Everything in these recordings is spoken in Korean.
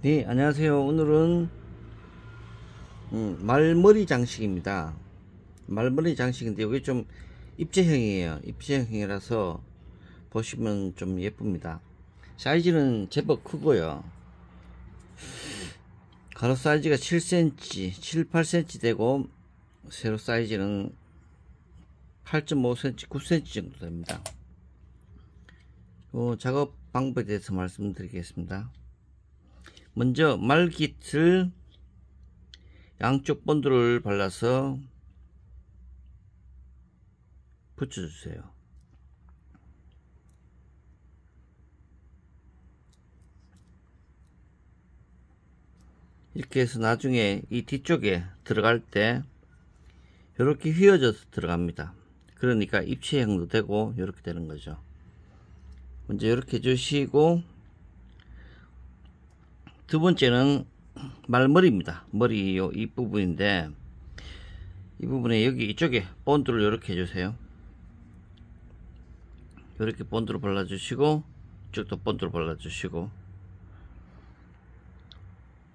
네, 안녕하세요. 오늘은 말머리 장식입니다. 말머리 장식인데 여기 좀 입체형이에요. 입체형이라서 보시면 좀 예쁩니다. 사이즈는 제법 크고요. 가로 사이즈가 7cm, 7, 8cm 되고 세로 사이즈는 8.5cm, 9cm 정도 됩니다. 작업 방법에 대해서 말씀드리겠습니다. 먼저 말깃을 양쪽 본드를 발라서 붙여주세요. 이렇게 해서 나중에 이 뒤쪽에 들어갈 때 이렇게 휘어져서 들어갑니다. 그러니까 입체형도 되고 이렇게 되는 거죠. 먼저 이렇게 해주시고, 두 번째는 말머리입니다. 머리 이 부분인데, 이 부분에 여기 이쪽에 본드를 이렇게 해주세요. 이렇게 본드를 발라주시고, 이쪽도 본드를 발라주시고,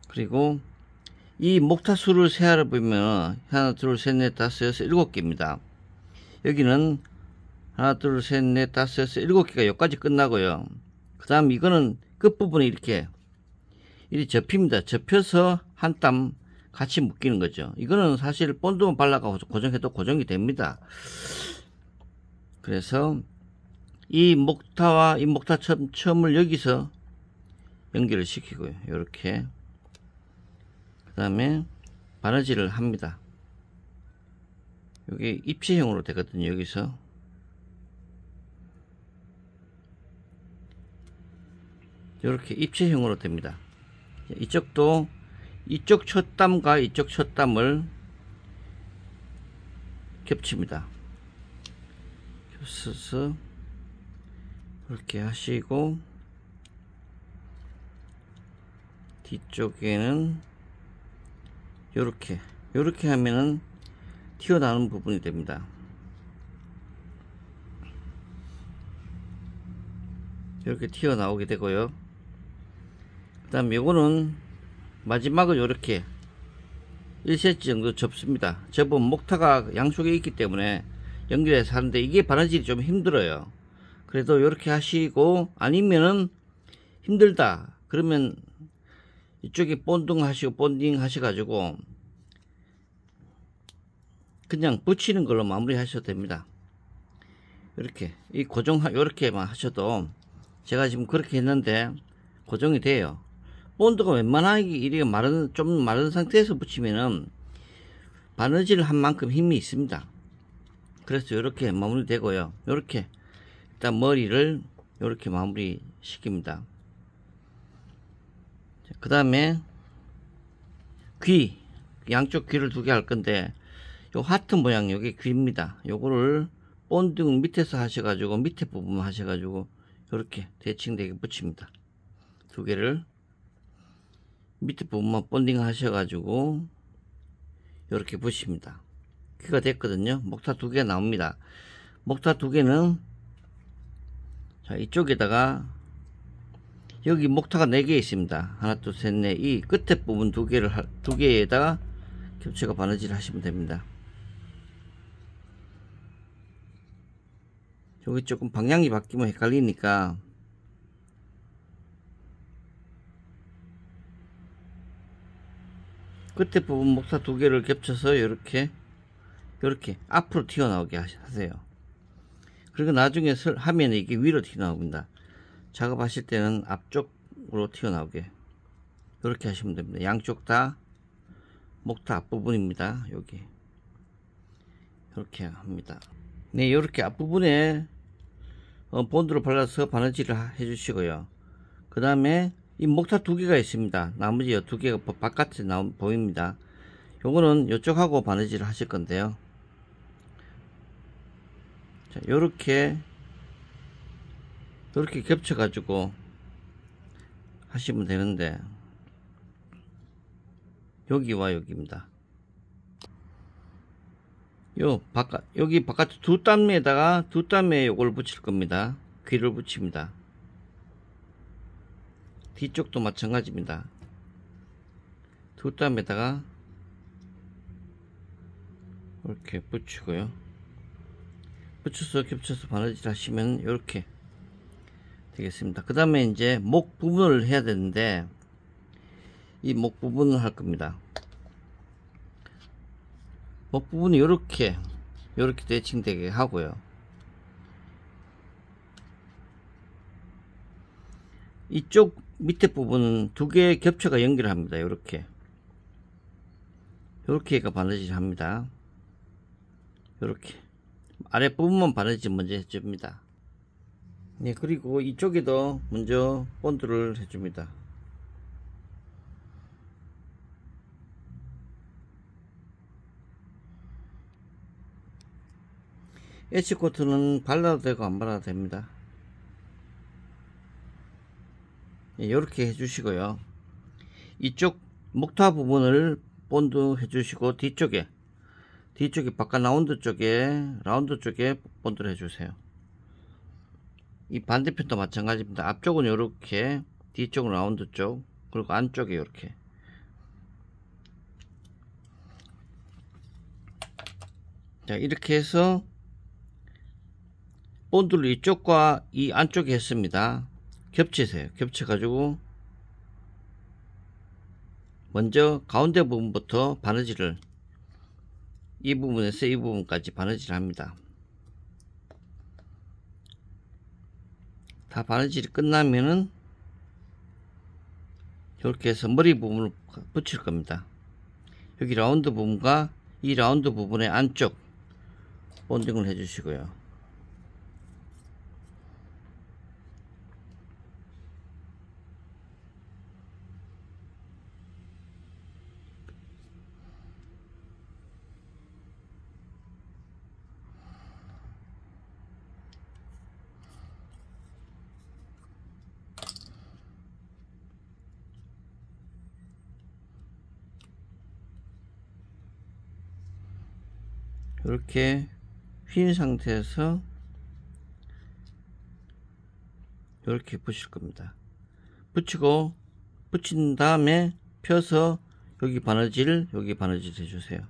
그리고 이 목타수를 세알아 보면 하나, 둘, 셋, 넷, 다섯, 여섯, 일곱 개입니다. 여기는 하나, 둘, 셋, 넷, 다섯, 여섯, 일곱 개가 여기까지 끝나고요. 그 다음 이거는 끝부분이 이렇게 접힙니다. 접혀서 한 땀 같이 묶이는 거죠. 이거는 사실 본드만 발라가고 고정해도 고정이 됩니다. 그래서 이 목타와 이 목타 첨을 여기서 연결을 시키고요. 이렇게. 그 다음에 바느질을 합니다. 여기 입체형으로 되거든요. 여기서 이렇게 입체형으로 됩니다. 이쪽도 이쪽 첫 땀과 이쪽 첫 땀을 겹칩니다. 겹쳐서 이렇게 하시고, 뒤쪽에는 요렇게 하면은 튀어나오는 부분이 됩니다. 이렇게 튀어나오게 되고요. 그 다음 요거는 마지막은 요렇게 1cm 정도 접습니다. 접은 목타가 양쪽에 있기 때문에 연결해서 하는데 이게 바느질이 좀 힘들어요. 그래도 요렇게 하시고, 아니면은 힘들다 그러면 이쪽에 본딩 하셔가지고 그냥 붙이는 걸로 마무리 하셔도 됩니다. 이렇게 요렇게만 하셔도, 제가 지금 그렇게 했는데 고정이 돼요. 본드가 웬만하게 이렇게 좀 마른 상태에서 붙이면은 바느질 한 만큼 힘이 있습니다. 그래서 이렇게 마무리 되고요. 이렇게 일단 머리를 이렇게 마무리 시킵니다. 그 다음에 양쪽 귀를 두 개 할 건데, 요 하트 모양 요게 귀입니다. 요거를 본드 밑에서 하셔가지고, 밑에 부분 하셔가지고 이렇게 대칭되게 붙입니다. 두 개를 밑에 부분만 본딩 하셔가지고 이렇게 붙입니다. 귀가 됐거든요. 목타 두 개 나옵니다. 목타 두 개는 자, 이쪽에다가 여기 목타가 4개 있습니다. 하나, 둘, 셋, 넷. 이 끝에 부분 두 개에다가 겹쳐가 바느질 하시면 됩니다. 여기 조금 방향이 바뀌면 헷갈리니까 끝에 부분 목타 두 개를 겹쳐서 이렇게 앞으로 튀어나오게 하세요. 그리고 나중에 하면 이게 위로 튀어나옵니다. 작업하실 때는 앞쪽으로 튀어나오게 이렇게 하시면 됩니다. 양쪽 다 목타 앞부분입니다. 여기 이렇게 합니다. 네, 이렇게 앞부분에 본드를 발라서 바느질을 해주시고요. 그 다음에 이 목타 두 개가 있습니다. 나머지 두 개가 바깥에 보입니다. 요거는 이쪽하고 바느질을 하실 건데요. 자, 요렇게 겹쳐 가지고 하시면 되는데, 여기와 여기입니다. 여기 바깥 두 땀에다가 두 땀에 요걸 붙일 겁니다. 귀를 붙입니다. 뒤쪽도 마찬가지입니다. 뒷담에다가 이렇게 붙이고요. 붙여서 겹쳐서 바느질 하시면 이렇게 되겠습니다. 그 다음에 이제 목 부분을 해야 되는데 이 목 부분을 할 겁니다. 목 부분이 이렇게 대칭되게 하고요. 이쪽 밑에 부분은 두 개 겹쳐가 연결합니다. 이렇게 해가 바느질 합니다. 이렇게 아랫부분만 바느질 먼저 해줍니다. 네, 그리고 이쪽에도 먼저 본드를 해줍니다. 에치코트는 발라도 되고 안 발라도 됩니다. 이렇게 해주시고요. 이쪽 목타 부분을 본드 해주시고 뒤쪽에 바깥 라운드 쪽에 본드를 해주세요. 이 반대편도 마찬가지입니다. 앞쪽은 이렇게, 뒤쪽은 라운드 쪽, 그리고 안쪽에 이렇게. 자, 이렇게 해서 본드를 이쪽과 이 안쪽에 했습니다. 겹치세요. 겹쳐가지고 먼저 가운데 부분부터 바느질을, 이 부분에서 이 부분까지 바느질을 합니다. 다 바느질이 끝나면은 이렇게 해서 머리 부분을 붙일 겁니다. 여기 라운드 부분과 이 라운드 부분의 안쪽 본딩을 해 주시고요. 이렇게 휜 상태에서 이렇게 붙일 겁니다. 붙인 다음에 펴서 여기 바느질 해주세요.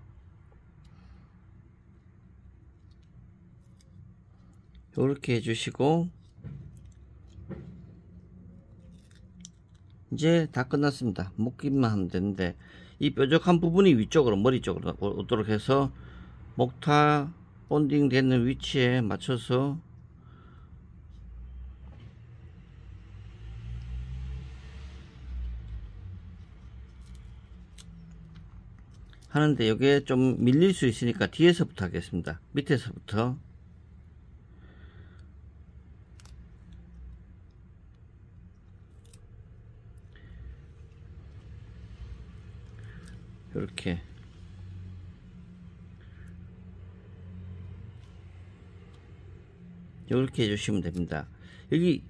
이렇게 해주시고 이제 다 끝났습니다. 묶기만 하면 되는데 이 뾰족한 부분이 위쪽으로, 머리 쪽으로 오도록 해서 목타 본딩 되는 위치에 맞춰서 하는데 이게 좀 밀릴 수 있으니까 뒤에서부터 하겠습니다. 밑에서부터. 이렇게 해주시면 됩니다. 여기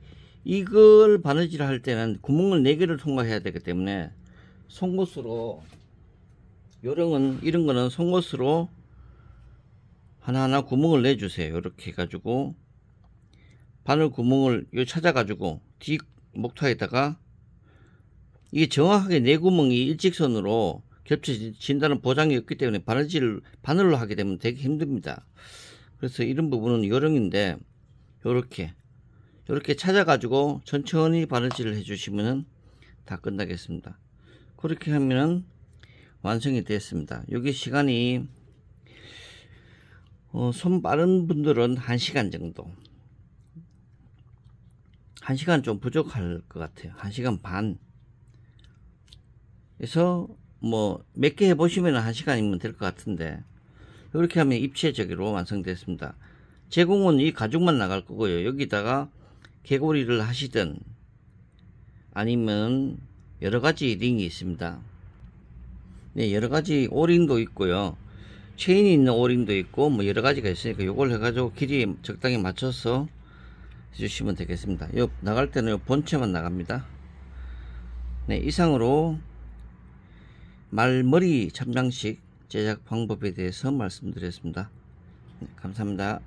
이걸 바느질 할 때는 구멍을 4개를 통과해야 되기 때문에 송곳으로, 이런 거는 송곳으로 하나하나 구멍을 내주세요. 이렇게 해가지고 바늘 구멍을 찾아가지고 뒤 목타에다가, 이게 정확하게 4구멍이 일직선으로 겹쳐진다는 보장이 없기 때문에 바늘로 하게 되면 되게 힘듭니다. 그래서 이런 부분은 요령인데 요렇게 찾아가지고 천천히 바느질을 해주시면 다 끝나겠습니다. 그렇게 하면 완성이 됐습니다. 여기 시간이 손 빠른 분들은 1시간 정도, 1시간 좀 부족할 것 같아요. 1시간 반. 그래서 뭐 몇 개 해보시면 1시간이면 될 것 같은데, 이렇게 하면 입체적으로 완성됐습니다. 제공은 이 가죽만 나갈 거고요. 여기다가 개고리를 하시든 아니면 여러가지 링이 있습니다. 네, 여러가지 오링도 있고요, 체인이 있는 오링도 있고 뭐 여러가지가 있으니까 요걸 해가지고 길이 적당히 맞춰서 해주시면 되겠습니다. 요 나갈 때는 요 본체만 나갑니다. 네, 이상으로 말머리 참장식 제작 방법에 대해서 말씀드렸습니다. 네, 감사합니다.